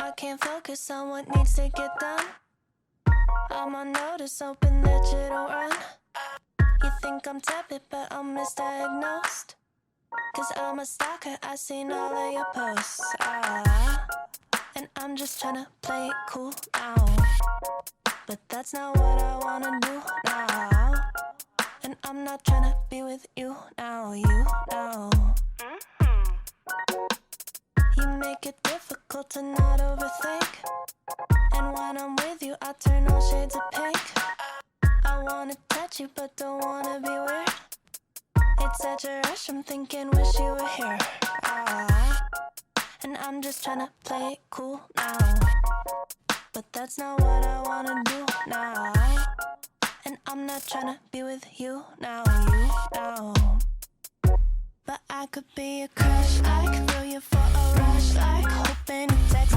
I can't focus on what needs to get done. I'm on notice, open digital run. You think I'm tepid, but I'm misdiagnosed. Cause I'm a stalker, I seen all of your posts. And I'm just tryna play it cool now. But that's not what I wanna do now. And I'm not tryna be with you now, you now. You make it difficult to not overthink. And when I'm with you, I turn all shades of pink. I wanna touch you, but don't wanna be weird. It's such a rush, I'm thinking, wish you were here. And I'm just tryna play it cool now. But that's not what I wanna do now. And I'm not tryna be with you now, you now. But I could be a crush, like throw you for a rush, like hoping you text